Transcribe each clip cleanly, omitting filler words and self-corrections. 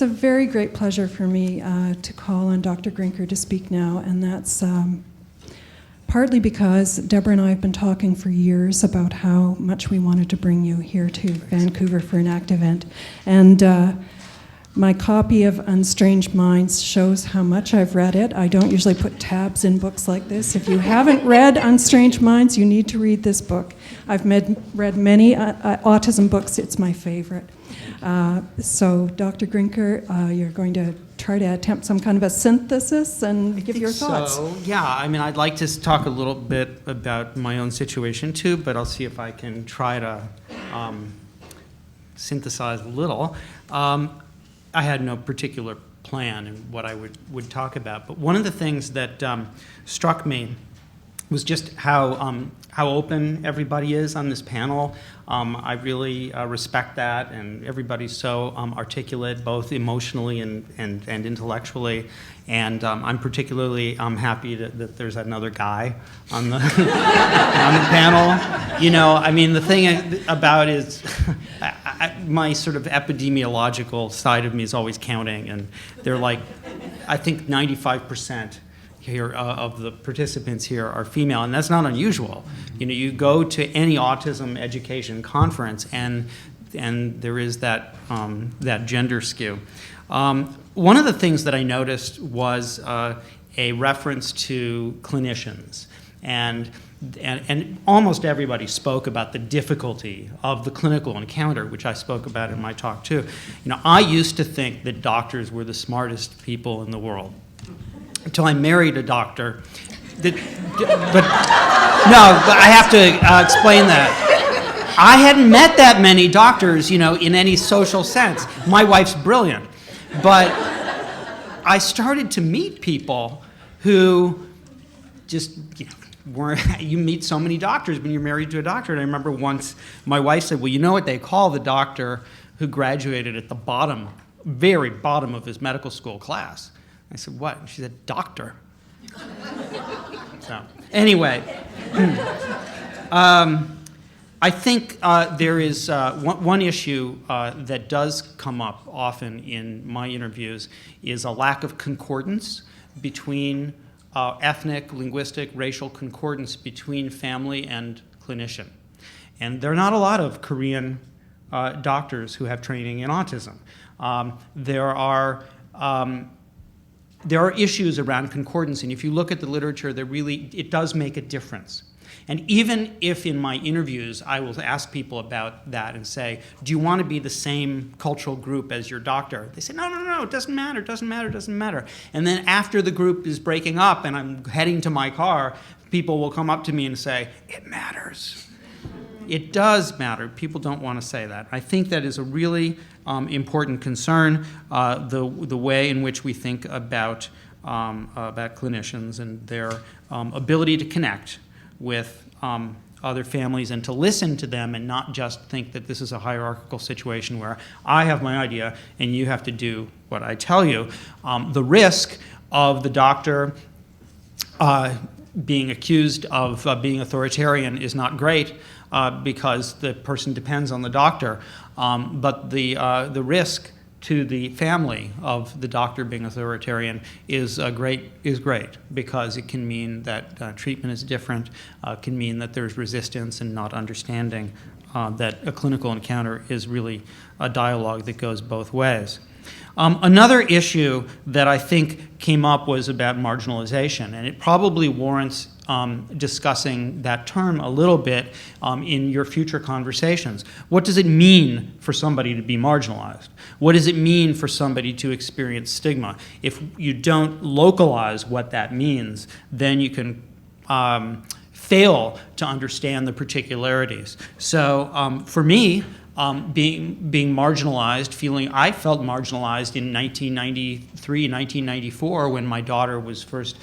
It's a very great pleasure for me to call on Dr. Grinker to speak now, and that's partly because Deborah and I have been talking for years about how much we wanted to bring you here to Vancouver for an ACT event. And my copy of Unstranged Minds shows how much I've read it. I don't usually put tabs in books like this. If you haven't read Unstranged Minds, you need to read this book. I've read many autism books. It's my favorite. So, Dr. Grinker, you're going to try to attempt some kind of a synthesis and give your thoughts. So, yeah, I mean, I'd like to talk a little bit about my own situation too, but I'll see if I can try to synthesize a little. I had no particular plan in what I would talk about, but one of the things that struck me was just how open everybody is on this panel. I really respect that, and everybody's so articulate, both emotionally and intellectually. And I'm particularly happy that there's another guy on the on the panel. You know, I mean, the thing about is my sort of epidemiological side of me is always counting, and they're like, I think 95%. Here of the participants here are female, and that's not unusual. You know, you go to any autism education conference, and there is that that gender skew. One of the things that I noticed was a reference to clinicians, and almost everybody spoke about the difficulty of the clinical encounter, which I spoke about in my talk too. You know, I used to think that doctors were the smartest people in the world, until I married a doctor. But I have to explain that. I hadn't met that many doctors, you know, in any social sense. My wife's brilliant. But I started to meet people who just, you know, you meet so many doctors when you're married to a doctor. And I remember once my wife said, well, you know what they call the doctor who graduated at the bottom, very bottom of his medical school class? I said, what? And she said, doctor. So, anyway, I think there is one issue that does come up often in my interviews is a lack of concordance between ethnic, linguistic, racial concordance between family and clinician. And there are not a lot of Korean doctors who have training in autism. There are issues around concordance, and if you look at the literature, it does make a difference. And even if in my interviews I will ask people about that and say, do you want to be the same cultural group as your doctor? They say, no, it doesn't matter, it doesn't matter, it doesn't matter. And then after the group is breaking up and I'm heading to my car, people will come up to me and say, it matters. It does matter. People don't want to say that. I think that is a really important concern, the way in which we think about clinicians and their ability to connect with other families and to listen to them and not just think that this is a hierarchical situation where I have my idea and you have to do what I tell you. The risk of the doctor being accused of being authoritarian is not great. Because the person depends on the doctor, but the risk to the family of the doctor being authoritarian is great because it can mean that treatment is different, can mean that there's resistance and not understanding that a clinical encounter is really a dialogue that goes both ways. Another issue that I think came up was about marginalization, and it probably warrants discussing that term a little bit in your future conversations. What does it mean for somebody to be marginalized? What does it mean for somebody to experience stigma? If you don't localize what that means, then you can fail to understand the particularities. So for me, being marginalized, I felt marginalized in 1993, 1994 when my daughter was first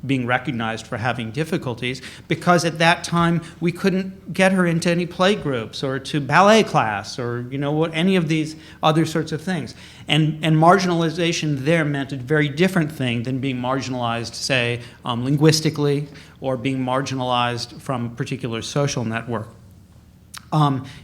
being recognized for having difficulties, because at that time we couldn't get her into any play groups or to ballet class or any of these other sorts of things. And marginalization there meant a very different thing than being marginalized, say, linguistically, or being marginalized from a particular social network.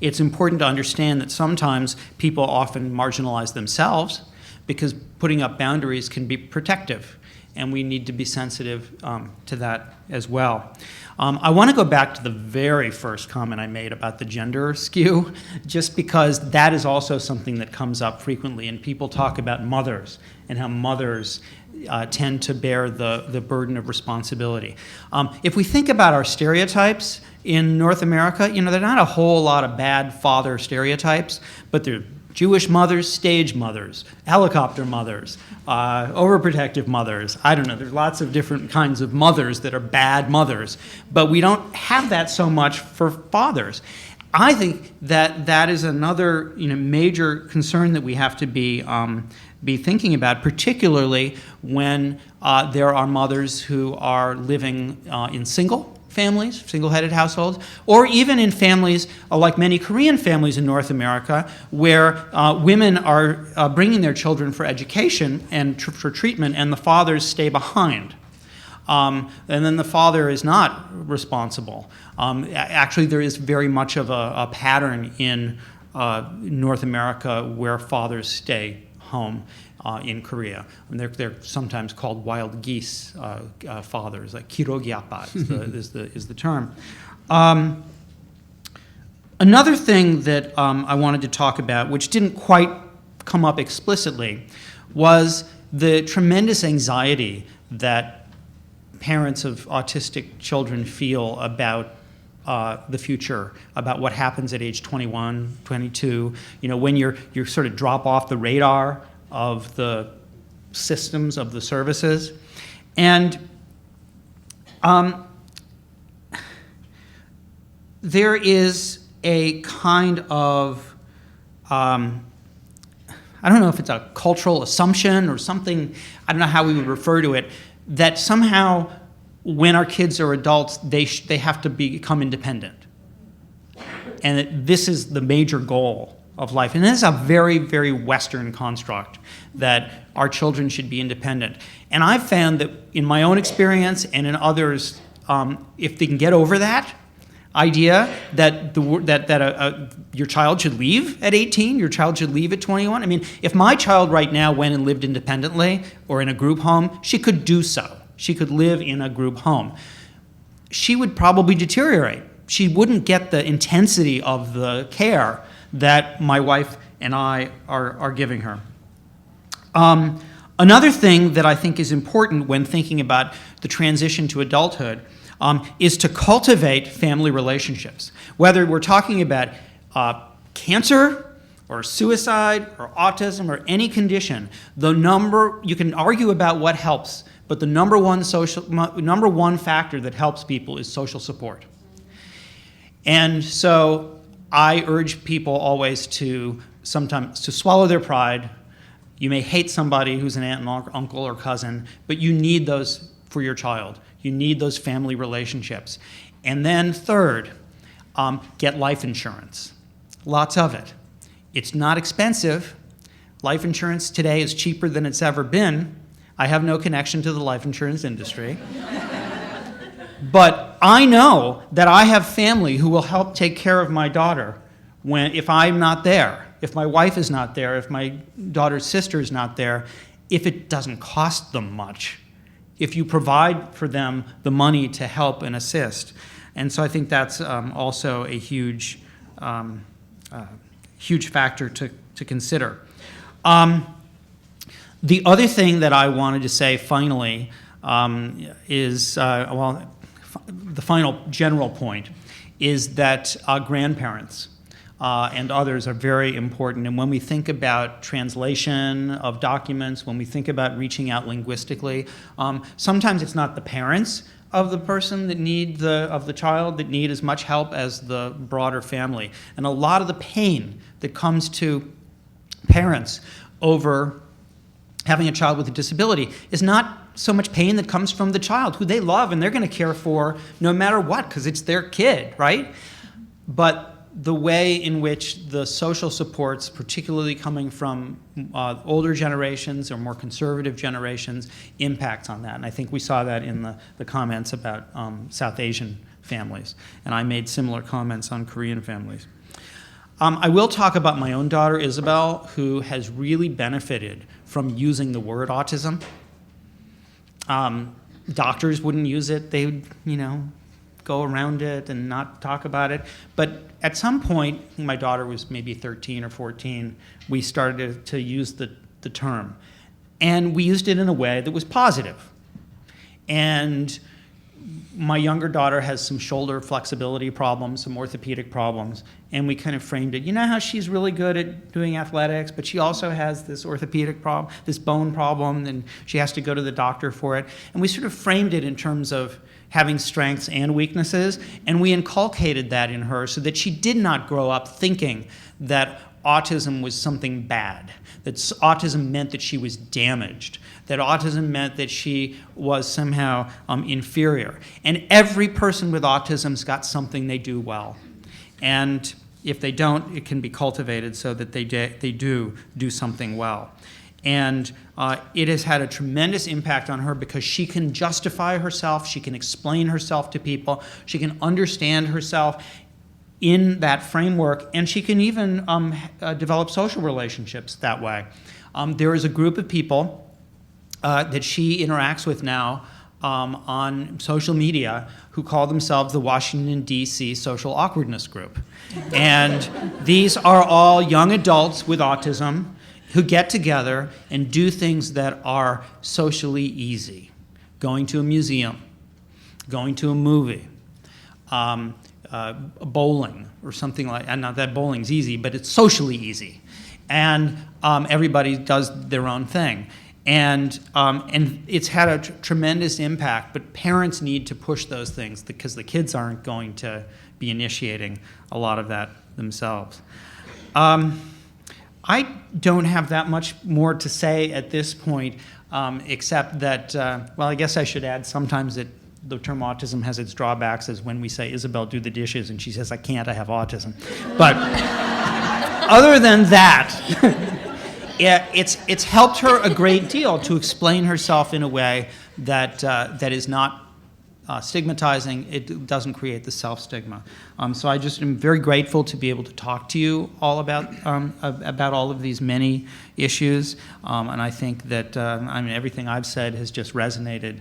It's important to understand that sometimes people often marginalize themselves because putting up boundaries can be protective, and we need to be sensitive to that as well. I want to go back to the very first comment I made about the gender skew, just because that is also something that comes up frequently, and people talk about mothers and how mothers tend to bear the burden of responsibility. If we think about our stereotypes in North America, there are not a whole lot of bad father stereotypes, but there are Jewish mothers, stage mothers, helicopter mothers, overprotective mothers. I don't know, there's lots of different kinds of mothers that are bad mothers, but we don't have that so much for fathers. I think that is another major concern that we have to be thinking about, particularly when there are mothers who are living in single families, single-headed households, or even in families like many Korean families in North America, where women are bringing their children for education and for treatment, and the fathers stay behind. And then the father is not responsible. Actually, there is very much of a pattern in North America where fathers stay home in Korea. And they're sometimes called wild geese fathers, like kirogyapa is the term. Another thing that I wanted to talk about, which didn't quite come up explicitly, was the tremendous anxiety that parents of autistic children feel about the future, about what happens at age 21, 22, when you're sort of drop off the radar of the systems, of the services. And there is a kind of, I don't know if it's a cultural assumption or something, I don't know how we would refer to it, that somehow when our kids are adults, they have to become independent. And that this is the major goal of life. And this is a very, very Western construct, that our children should be independent. And I've found that in my own experience and in others, if they can get over that idea that your child should leave at 18, your child should leave at 21. I mean, if my child right now went and lived independently or in a group home, she could do so. She could live in a group home. She would probably deteriorate. She wouldn't get the intensity of the care that my wife and I are giving her. Another thing that I think is important when thinking about the transition to adulthood is to cultivate family relationships. Whether we're talking about cancer or suicide or autism or any condition, you can argue about what helps, but the number one factor that helps people is social support. And so I urge people always to swallow their pride. You may hate somebody who's an aunt and uncle or cousin, but you need those for your child. You need those family relationships. And then third, get life insurance. Lots of it. It's not expensive. Life insurance today is cheaper than it's ever been. I have no connection to the life insurance industry. But I know that I have family who will help take care of my daughter if I'm not there, if my wife is not there, if my daughter's sister is not there, if it doesn't cost them much, if you provide for them the money to help and assist. And so I think that's also a huge factor to consider. The other thing that I wanted to say finally is, the final general point is that grandparents and others are very important. And when we think about translation of documents, when we think about reaching out linguistically, sometimes it's not the parents of the person of the child that need as much help as the broader family. And a lot of the pain that comes to parents over having a child with a disability is not so much pain that comes from the child, who they love and they're going to care for no matter what, because it's their kid, right? But the way in which the social supports, particularly coming from older generations or more conservative generations, impacts on that. And I think we saw that in the comments about South Asian families. And I made similar comments on Korean families. I will talk about my own daughter, Isabel, who has really benefited from using the word autism. Doctors wouldn't use it. They would, go around it and not talk about it. But at some point, my daughter was maybe 13 or 14, we started to use the term. And we used it in a way that was positive. And my younger daughter has some shoulder flexibility problems, some orthopedic problems, and we kind of framed it. You know how she's really good at doing athletics, but she also has this orthopedic problem, this bone problem, and she has to go to the doctor for it. And we sort of framed it in terms of having strengths and weaknesses, and we inculcated that in her so that she did not grow up thinking that autism was something bad, that autism meant that she was damaged, that autism meant that she was somehow inferior. And every person with autism's got something they do well. And if they don't, it can be cultivated so that they do something well. And it has had a tremendous impact on her because she can justify herself, she can explain herself to people, she can understand herself in that framework, and she can even develop social relationships that way. There is a group of people that she interacts with now on social media who call themselves the Washington, D.C. Social Awkwardness Group. And these are all young adults with autism who get together and do things that are socially easy. Going to a museum, going to a movie, bowling or something like that. Not that bowling's easy, but it's socially easy. And everybody does their own thing. And it's had a tremendous impact, but parents need to push those things because the kids aren't going to be initiating a lot of that themselves. I don't have that much more to say at this point, except that, well, I guess I should add sometimes that the term autism has its drawbacks, as when we say, Isabel, do the dishes, and she says, I can't, I have autism. But other than that, it's helped her a great deal to explain herself in a way that is not stigmatizing. It doesn't create the self-stigma. So I just am very grateful to be able to talk to you all about all of these many issues. And I think that everything I've said has just resonated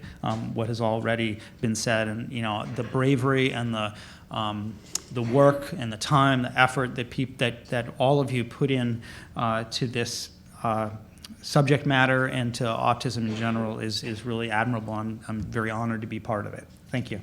what has already been said, and the bravery and the work and the time, the effort that all of you put in to this subject matter and to autism in general is really admirable. I'm very honored to be part of it. Thank you.